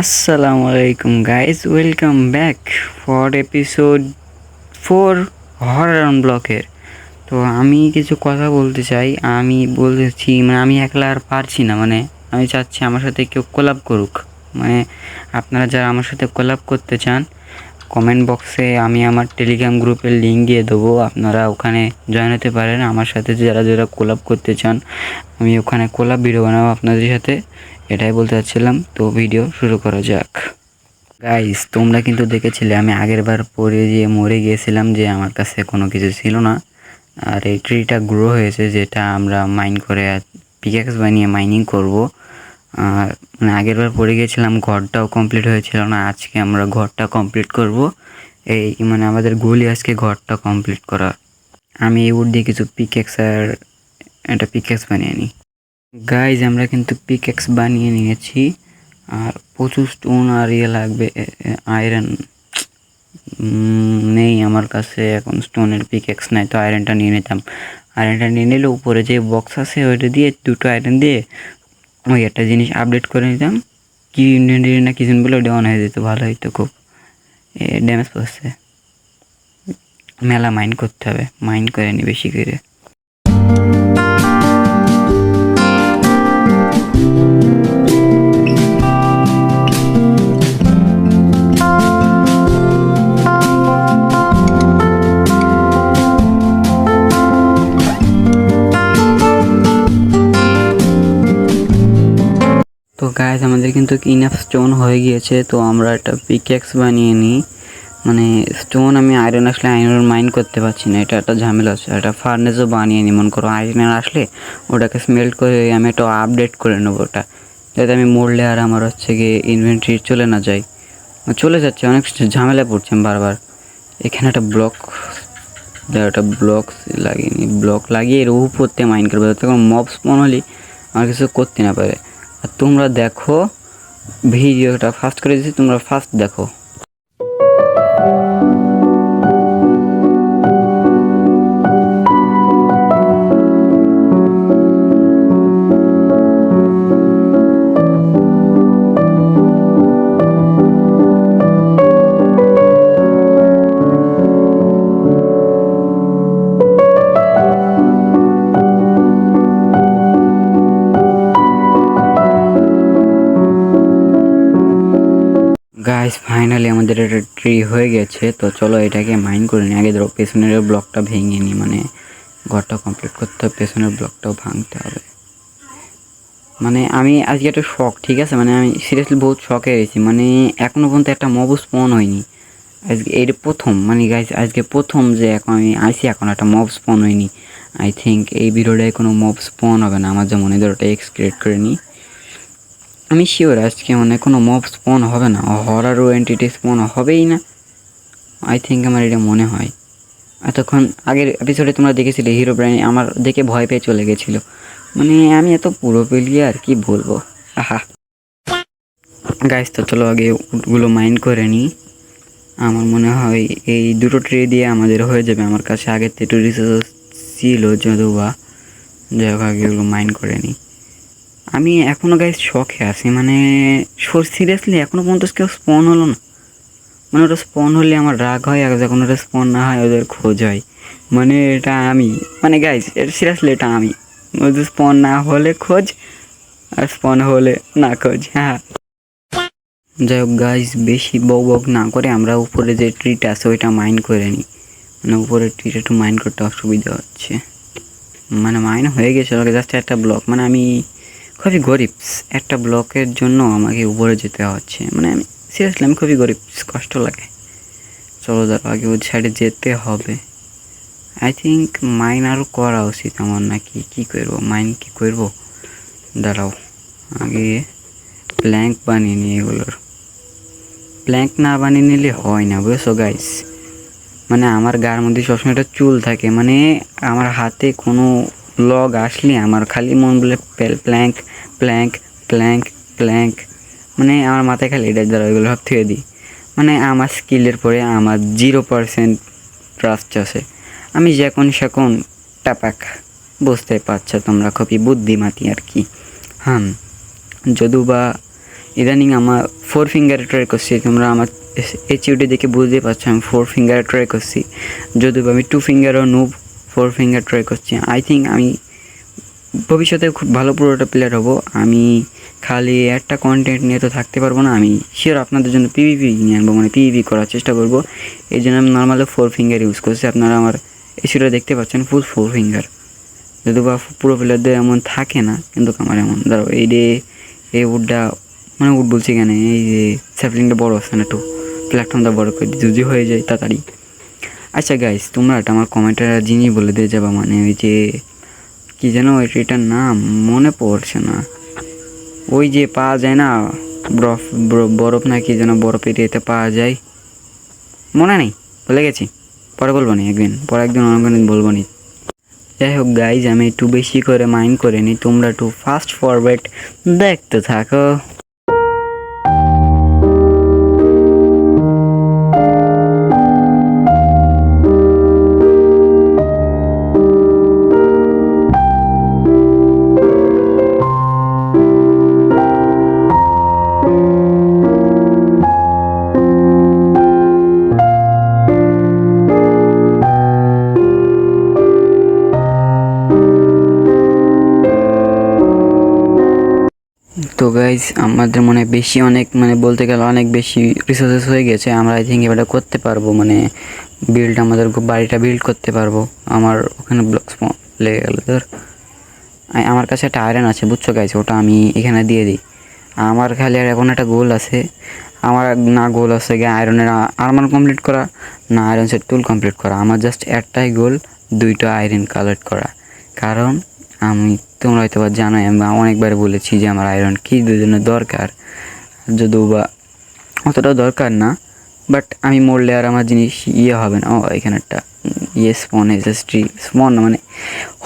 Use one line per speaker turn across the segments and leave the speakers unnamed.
Assalamu alaikum guys, welcome back for episode 4 horror ব্লকের। তো আমি কিছু কথা বলতে চাই। আমি বলতেছি আমি একলা আর পারছি না, আমি চাচ্ছি আমার সাথে কেউ কোলাব করুক। আপনারা যারা আমার সাথে কোলাব করতে চান, কমেন্ট বক্সে আমি আমার টেলিগ্রাম গ্রুপের লিঙ্ক দিয়ে দেবো, আপনারা ওখানে জয়েন হতে পারেন। আমার সাথে যারা যারা কোলাব করতে চান, আমি ওখানে কোলাব ভিডিও বানাবো আপনাদের সাথে, এটাই বলতে চাচ্ছিলাম। তো ভিডিও শুরু করা যাক। গাইস, তোমরা কিন্তু দেখেছিলে আমি আগের বার পরে গিয়ে মরে গিয়েছিলাম, যে আমার কাছে কোনো কিছু ছিল না। আর এই ট্রিটা গ্রো হয়েছে, যেটা আমরা মাইন করে পিক্যাক্স বানিয়ে মাইনিং করব। আর আগের বার পড়ে গিয়েছিলাম, ঘরটাও কমপ্লিট হয়েছিল না। আজকে আমরা ঘরটা কমপ্লিট করব। এই আমাদের গোলই আজকে ঘরটা কমপ্লিট করা। আমি এই উড দিয়ে কিছু পিক্যাক্স আর একটা পিক্যাক্স বানিয়ে নিই। গাইজ, আমরা কিন্তু পিক্যাক্স বানিয়ে নিয়েছি। আর প্রচুর স্টোন আর লাগবে, আয়রন নেই আমার কাছে এখন। স্টোনের পিক্যাক্স নাই, তো আয়রনটা নিয়ে নিতাম। আয়রনটা নিয়ে নিলে উপরে যে বক্স আছে ওইটা দিয়ে দুটো আয়রন দিয়ে ওই একটা জিনিস আপডেট করে নিতাম। কি ইনভেন্টরি না কিছু বলে ওটা অন হয়ে যেত, ভালো হইতো খুব। ড্যামেজ পড়ছে, মেলা মাইন্ড করতে হবে, মাইন্ড করে নি বেশি করে। তো গাইজ, আমাদের কিন্তু ইনাফ স্টোন হয়ে গিয়েছে। তো আমরা একটা পিক্যাক্স বানিয়ে নিই। স্টোন আমি আয়রন আসলে আয়রন মাইন করতে পারছি না, এটা একটা ঝামেলা আছে। একটা ফার্নেসও বানিয়ে নিই, মনে করো আয়রন আসলে ওটাকে স্মেল্ট করে আমি একটা আপডেট করে নেবো ওটা, যাতে আমি মরলে আর আমার গিয়ে ইনভেন্টরি চলে না যায়। চলে যাচ্ছে, অনেক ঝামেলা পড়ছে বারবার। এখানে একটা ব্লক লাগিয়ে ব্লক লাগিয়ে এর উপরতে মাইন করবো, যাতে কোনো মব স্পন হলে আমার কিছু করতে না পারে। আর তোমরা দেখো ভিডিওটা ফাস্ট করে দিচ্ছি, তোমরা ফাস্ট দেখো। গাইস, ফাইনালি আমাদের একটা ট্রি হয়ে গেছে। তো চলো এটাকে মাইন করে নিই। আগে ধরো পেছনের ব্লকটা ভেঙে নিই, ঘরটা কমপ্লিট করতে হবে, পেছনের ব্লকটাও ভাঙতে হবে। আমি আজকে একটা শখ, ঠিক আছে, আমি সিরিয়াসলি বহুত শখে গেছি। এখনও পর্যন্ত একটা মব স্পন হয়নি। আজকে এই প্রথম, গাইস আজকে প্রথম যে এখন আমি আইসি, এখন একটা মব স্পন হয়নি। আই থিঙ্ক এই ভিডিওটায় কোনো মব স্পন হবে না, আমার যেমন এদের ওটা এক্স ক্রিয়েট করে নিই। আমি শিওর আজকে কোনো মব স্পন হবে না, হরার ও এন্টিটি স্পন হবেই না। আই থিঙ্ক আমার এটা মনে হয়। এতক্ষণ আগের এপিসোডে তোমরা দেখেছিলে হিরো ব্রাইন আমার দেখে ভয় পেয়ে চলে গেছিলো। আমি এত পুরো প্লেয়ার কি বলবো। আহা গাইস, তো চলো আগে উটগুলো মাইন্ড করে নিই। আমার মনে হয় এই দুটো ট্রে দিয়ে আমাদের হয়ে যাবে। আমার কাছে আগের থেকে রিসোর্স ছিল, যদিও বা যাই হোক আগে ওগুলো মাইন্ড করে নিই। আমি এখনও গাইস শখে আছি, সিরিয়াসলি এখনও পর্যন্ত কেউ স্পন হলো না। ওটা স্পন হলে আমার রাগ হয়, আর যখন ওটা স্পন না হয় ওদের খোঁজ হয়। এটা আমি গাইস, সিরিয়াসলি এটা আমি। ওদের স্পন না হলে খোঁজ, আর স্পন হলে না খোঁজ। হ্যাঁ, যাই হোক গাইস, বেশি বক না করে আমরা উপরে যে ট্রিটা আছে ওইটা মাইন্ড করে নিই। উপরের ট্রিটা একটু মাইন্ড করতে অসুবিধা হচ্ছে। মাইন্ড হয়ে গেছে জাস্ট একটা ব্লক। আমি খুবই গরিব, একটা ব্লকের জন্য আমাকে উপরে যেতে হচ্ছে। আমি সিরিয়াসলি আমি খুবই গরিব, কষ্ট লাগে। চলো দাঁড়াও, আগে ওই সাইডে যেতে হবে। আই থিঙ্ক মাইন আরও করা উচিত আমার, নাকি কী করবো, মাইন কী করবো। দাঁড়াও, আগে প্ল্যাঙ্ক বানিয়ে নিই। এগুলোর প্ল্যাঙ্ক না বানিয়ে নিলে হয় না, বুঝেছো গাইস। আমার গায়ের মধ্যে সবসময় একটা চুল থাকে। আমার হাতে কোনো লগ আসলে আমার খালি মন বলে প্ল্যাঙ্ক প্ল্যাঙ্ক প্ল্যাঙ্ক প্ল্যাঙ্ক। আমার মাথায় খালি এটা দ্বারা ওইগুলো সব থেকে দিই। আমার স্কিলের পরে আমার 0% ট্রাস্ট আছে। আমি যখন সেখন টাপাক, বুঝতে পারছো তোমরা, খুবই বুদ্ধিমাতি আর কি। যদিও বা ইদানিং আমার ফোর ফিঙ্গারে ট্রাই করছি, তোমরা আমার এইচইউডি দেখে বুঝতে পারছো আমি ফোর ফিঙ্গারে ট্রাই করছি, যদিও আমি টু ফিঙ্গারও নুব, ফোর ফিঙ্গার ট্রাই করছি। আই থিঙ্ক আমি ভবিষ্যতে খুব ভালো পুরোটা প্লেয়ার হব। আমি খালি একটা কন্টেন্ট নিয়ে তো থাকতে পারবো না, আমি শিওর আপনাদের জন্য পিভিপি নিয়ে আনবো, মানে পিভিপি করার চেষ্টা করবো। এই জন্য আমি নর্মালি ফোর ফিঙ্গার ইউজ করছি। আপনারা আমার এসিটা দেখতে পাচ্ছেন ফুল ফোর ফিঙ্গার, যদিও বা পুরো প্লেয়ারদের এমন থাকে না, কিন্তু আমার এমন ধরো এই ডে এই উডটা মানে উড বলছি কেন, এই যে স্যাপলিংটা বড় আছে না, একটু প্ল্যাটফর্মটা বড় করে যদি হয়ে যায় তাড়াতাড়ি। আচ্ছা গাইস, তোমরা একটা আমার কমেন্টের জিনিস বলে দিয়ে যাবা, মানে ওই যে কী যেন এটার নাম মনে পড়ছে না, ওই যে পাওয়া যায় না বরফ না কি যেন, বরফ এরিয়াতে পাওয়া যায়, মনে নেই, বলে গেছি, পরে বলবো নি একদিন, পরে একদিন অনেকদিন বলবো নি। যাই হোক গাইজ, আমি একটু বেশি করে মাইন্ড করে নিই, তোমরা একটু ফাস্ট ফরওয়ার্ড দেখতে থাকো। তো গাইজ, আমাদের মনে বেশি অনেক মানে বলতে গেলে অনেক বেশি রিসোর্সেস হয়ে গেছে, আমরা আই থিঙ্ক এবারটা করতে পারবো, মানে বিল্ড আমাদের বাড়িটা বিল্ড করতে পারবো। আমার ওখানে ব্লকস লেগে গেল, ধর আমার কাছে একটা আয়রন আছে বুঝছো গাইজ, ওটা আমি এখানে দিয়ে দিই। আমার খালি আর এখন একটা গোল আছে, আমার না গোল আছে গিয়ে আয়রনের আর্মার কমপ্লিট করা, না আয়রন সেট টুল কমপ্লিট করা, আমার জাস্ট একটাই গোল, দুইটা আয়রন কালেক্ট করা। কারণ আমি, তোমরা হয়তো বা জানোই, আমি অনেকবার বলেছি যে আমার আয়রন কী জন্য দরকার, যদিও বা অতটাও দরকার না, বাট আমি মরলে আর আমার জিনিস হবে না। ও এখানে একটা স্পন এসএসটি স্পন মানে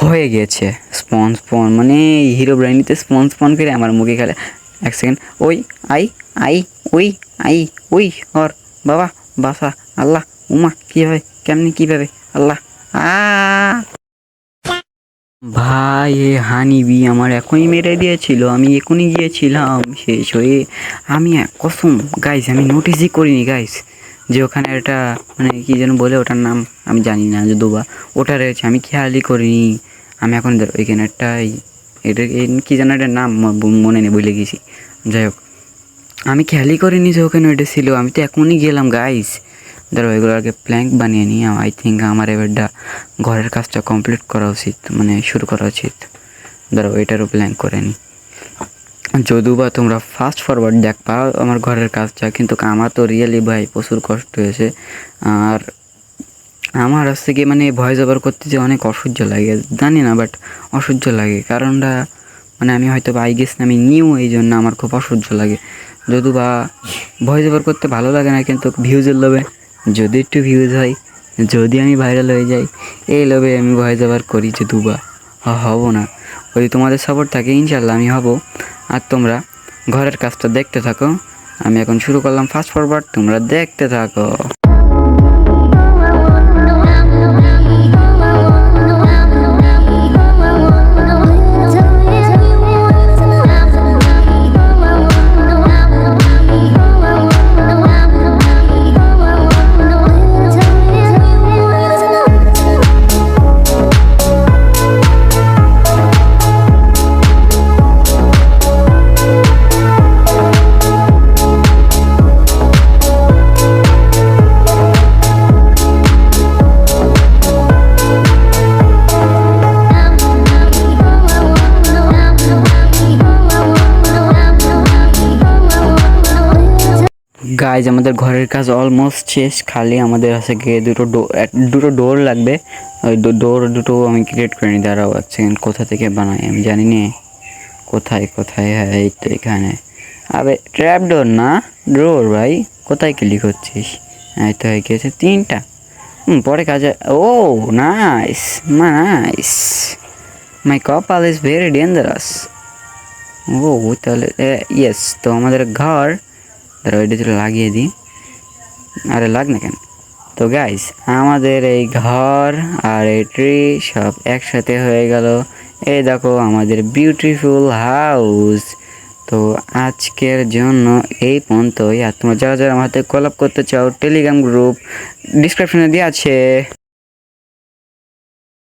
হয়ে গেছে, স্পন মানে হিরো ব্রাইনিতে স্পন করে আমার মুখে খেলে। এক সেকেন্ড, ওই আই আই ওই আই ওই ওর বাবা বাসা, আল্লাহ উমা কীভাবে কেমনি কীভাবে আল্লাহ ভাই, এ হানিবি আমার এখনই মেরে দিয়েছিল, আমি এখনই গিয়েছিলাম শেষ হয়ে। আমি কসম গাইস, আমি নোটিসই করিনি গাইস যে ওখানে একটা মানে কী যেন বলে, ওটার নাম আমি জানি না, যে দুবা ওটা রয়েছে, আমি খেয়ালই করিনি। আমি এখন ওইখানে একটা এটা কী যেন এটার নাম মনে নেই, ভুলে গেছি। যাই হোক, আমি খেয়ালই করিনি যে ওখানে ওইটা ছিল, আমি তো এখনই গেলাম গাইস। ধরো এগুলো আগে প্ল্যাঙ্ক বানিয়ে নিই। আই থিঙ্ক আমার এবারটা ঘরের কাজটা কমপ্লিট করা উচিত, মানে শুরু করা উচিত। ধরো এটারও প্ল্যাঙ্ক করে নিই, যদিও বা তোমরা ফাস্ট ফরওয়ার্ড দেখবা আমার ঘরের কাজটা, কিন্তু আমার তো রিয়েলি ভাই প্রচুর কষ্ট হয়েছে। আর আমার হচ্ছে কি মানে ভয়েস ওভার করতে যে অনেক অসহ্য লাগে, জানি না, বাট অসহ্য লাগে। কারণটা মানে আমি হয়তো বা আমি নিউ, এই জন্য আমার খুব অসহ্য লাগে। যদিও বা ভয়েস ওভার করতে ভালো লাগে না, কিন্তু ভিউজের লোভে, যদি একটু ভিউজ হয়, যদি আমি ভাইরাল হয়ে যাই, এই লোভে আমি ভয়েস ওভার করি। যদিও বা হব না, ওই তোমাদের সাপোর্ট থাকে ইনশাল্লাহ আমি হব। আর তোমরা ঘরের কাজটা দেখতে থাকো, আমি এখন শুরু করলাম ফাস্ট ফরওয়ার্ড, তোমরা দেখতে থাকো। গাইজ, আমাদের ঘরের কাজ অলমোস্ট শেষ, খালি আমাদের আছে গিয়ে দুটো ডোর লাগবে। ওই ডোর দুটো আমি ক্রিয়েট করে নিই, দাঁড়াও এক সেকেন্ড, কোথা থেকে বানাই আমি জানি না, কোথায় হ্যাঁ এই তো এখানে। আবে ট্র্যাপ ডোর না ডোর ভাই, কোথায় ক্লিক হচ্ছিস? এই তো হয়ে গিয়েছে তিনটা। পরে কাজে, ও নাইস নাইস, মাই কপাল ইজ ভেরি ডেঞ্জারাস। ও তাহলে ইয়েস, তো আমাদের ঘর ধরো এটা চলে লাগিয়ে দিই, আরে লাগ না কেন। তো গাইস, আমাদের এই ঘর আর এই ট্রি সব একসাথে হয়ে গেল। এই দেখো আমাদের বিউটিফুল হাউস। তো আজকের জন্য এই পর্যন্তই। আর তোমরা যারা যারা আমার হাতে কলাপ করতে চাও টেলিগ্রাম গ্রুপ ডিসক্রিপশনে দেওয়া আছে।